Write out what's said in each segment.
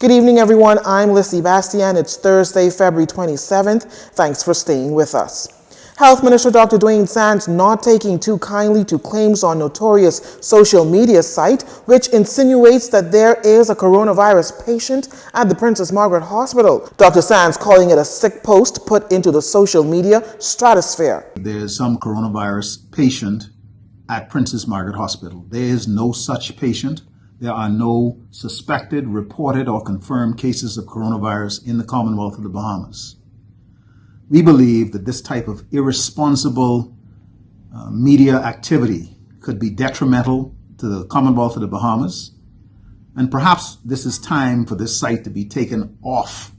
Good evening, everyone. I'm Lissy Bastian. It's Thursday, February 27th. Thanks for staying with us. Health Minister Dr. Dwayne Sands not taking too kindly to claims on notorious social media site, which insinuates that there is a coronavirus patient at the Princess Margaret Hospital. Dr. Sands calling it a sick post put into the social media stratosphere. There's some coronavirus patient at Princess Margaret Hospital. There is no such patient. There are no suspected, reported, or confirmed cases of coronavirus in the Commonwealth of the Bahamas. We believe that this type of irresponsible media activity could be detrimental to the Commonwealth of the Bahamas, and perhaps this is time for this site to be taken off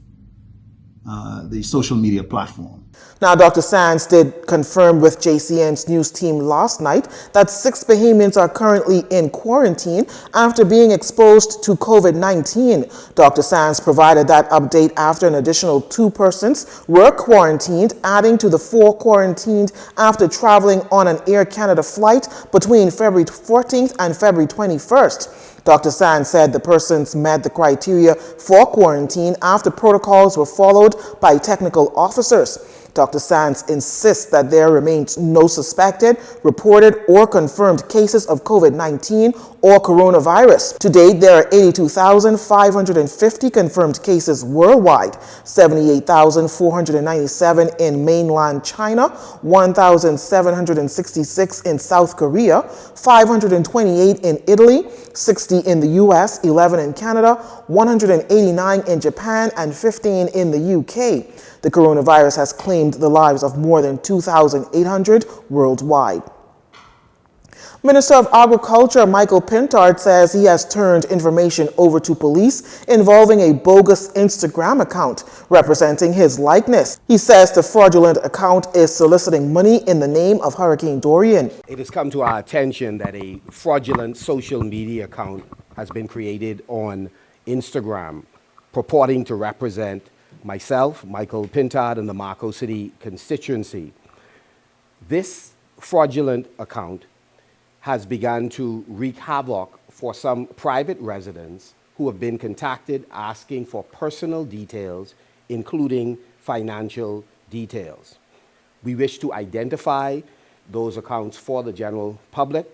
the social media platform. Now, Dr. Sands did confirm with Jcntvnews team last night that 6 Bahamians are currently in quarantine after being exposed to COVID-19. Dr. Sands provided that update after an additional 2 persons were quarantined, adding to the 4 quarantined after traveling on an Air Canada flight between February 14th and February 21st. Dr. Sands said the persons met the criteria for quarantine after protocols were followed by technical officers. Dr. Sands insists that there remains no suspected, reported, or confirmed cases of COVID-19 or coronavirus. To date, there are 82,550 confirmed cases worldwide, 78,497 in mainland China, 1,766 in South Korea, 528 in Italy, 60 in the US, 11 in Canada, 189 in Japan, and 15 in the UK. The coronavirus has claimed the lives of more than 2,800 worldwide. Minister of Agriculture Michael Pintard says he has turned information over to police involving a bogus Instagram account representing his likeness. He says the fraudulent account is soliciting money in the name of Hurricane Dorian. It has come to our attention that a fraudulent social media account has been created on Instagram purporting to represent myself, Michael Pintard, and the Marco City constituency. This fraudulent account has begun to wreak havoc for some private residents who have been contacted asking for personal details, including financial details. We wish to identify those accounts for the general public.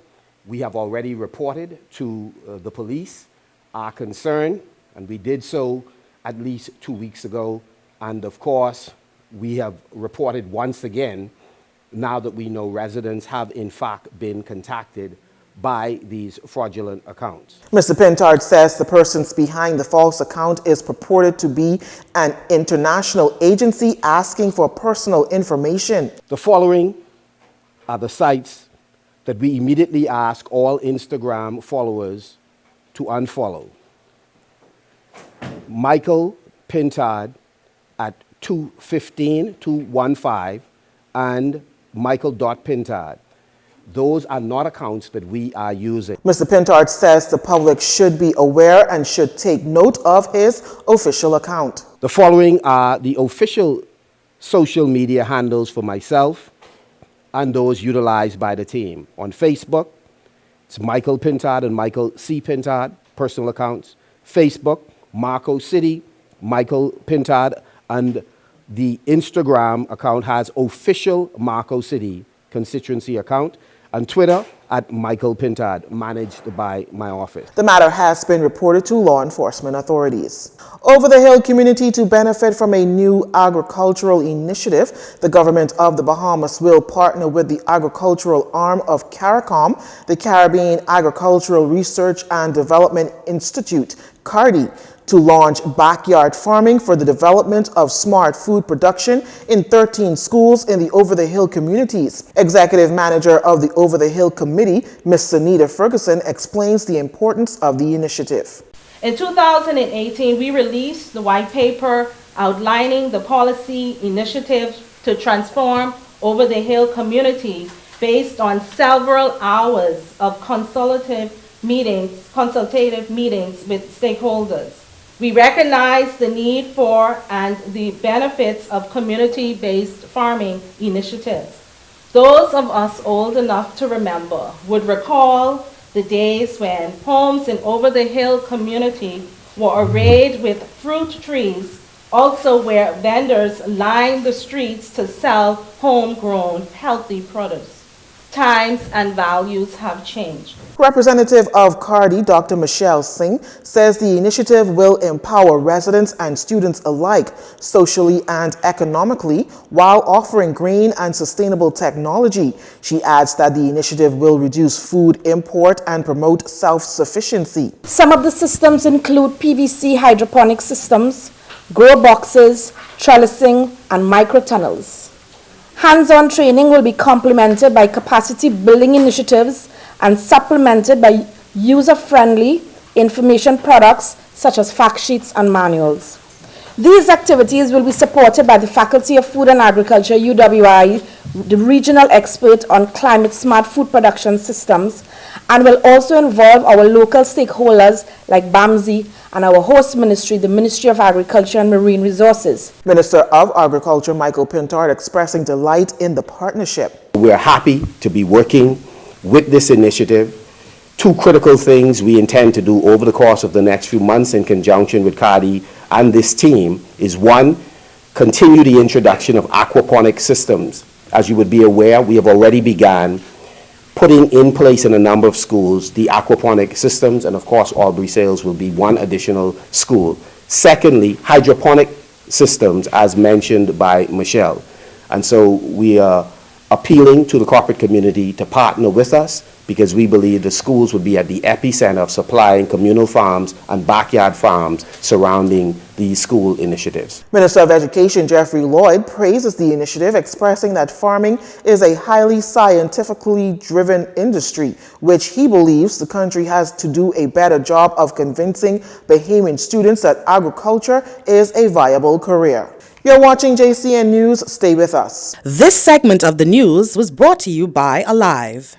We have already reported to the police our concern, and we did so at least 2 weeks ago. And of course, we have reported once again, now that we know residents have in fact been contacted by these fraudulent accounts. Mr. Pintard says the persons behind the false account is purported to be an international agency asking for personal information. The following are the sites that we immediately ask all Instagram followers to unfollow. Michael Pintard at 215 and Michael.Pintard. Those are not accounts that we are using. Mr. Pintard says the public should be aware and should take note of his official account. The following are the official social media handles for myself and those utilized by the team. On Facebook, it's Michael Pintard and Michael C. Pintard, personal accounts. Facebook, Marco City, Michael Pintard, and the Instagram account has official Marco City constituency account, and Twitter at Michael Pintard, managed by my office. The matter has been reported to law enforcement authorities. Over the Hill community to benefit from a new agricultural initiative, the government of the Bahamas will partner with the agricultural arm of CARICOM, the Caribbean Agricultural Research and Development Institute, CARDI, to launch backyard farming for the development of smart food production in 13 schools in the Over the Hill communities. Executive Manager of the Over the Hill Committee, Ms. Sunita Ferguson, explains the importance of the initiative. In 2018, we released the white paper outlining the policy initiatives to transform Over the Hill community based on several hours of consultative meetings with stakeholders. We recognize the need for and the benefits of community-based farming initiatives. Those of us old enough to remember would recall the days when homes in Over the Hill community were arrayed with fruit trees, also where vendors lined the streets to sell homegrown, healthy produce. Times and values have changed. Representative of Cardi, Dr. Michelle Singh, says the initiative will empower residents and students alike, socially and economically, while offering green and sustainable technology. She adds that the initiative will reduce food import and promote self-sufficiency. Some of the systems include PVC hydroponic systems, grow boxes, trellising, and microtunnels. Hands-on training will be complemented by capacity building initiatives and supplemented by user-friendly information products such as fact sheets and manuals. These activities will be supported by the Faculty of Food and Agriculture, UWI, the regional expert on climate-smart food production systems, and will also involve our local stakeholders like BAMSI and our host ministry, the Ministry of Agriculture and Marine Resources. Minister of Agriculture Michael Pintard expressing delight in the partnership. We're happy to be working with this initiative. Two critical things we intend to do over the course of the next few months in conjunction with Cardi and this team is, one, continue the introduction of aquaponic systems. As you would be aware, we have already begun putting in place in a number of schools the aquaponic systems, and of course Albury Sales will be one additional school. Secondly, hydroponic systems as mentioned by Michelle. And so we are appealing to the corporate community to partner with us because we believe the schools would be at the epicenter of supplying communal farms and backyard farms surrounding these school initiatives. Minister of Education Jeffrey Lloyd praises the initiative, expressing that farming is a highly scientifically driven industry, which he believes the country has to do a better job of convincing Bahamian students that agriculture is a viable career. You're watching JCN News. Stay with us. This segment of the news was brought to you by Alive.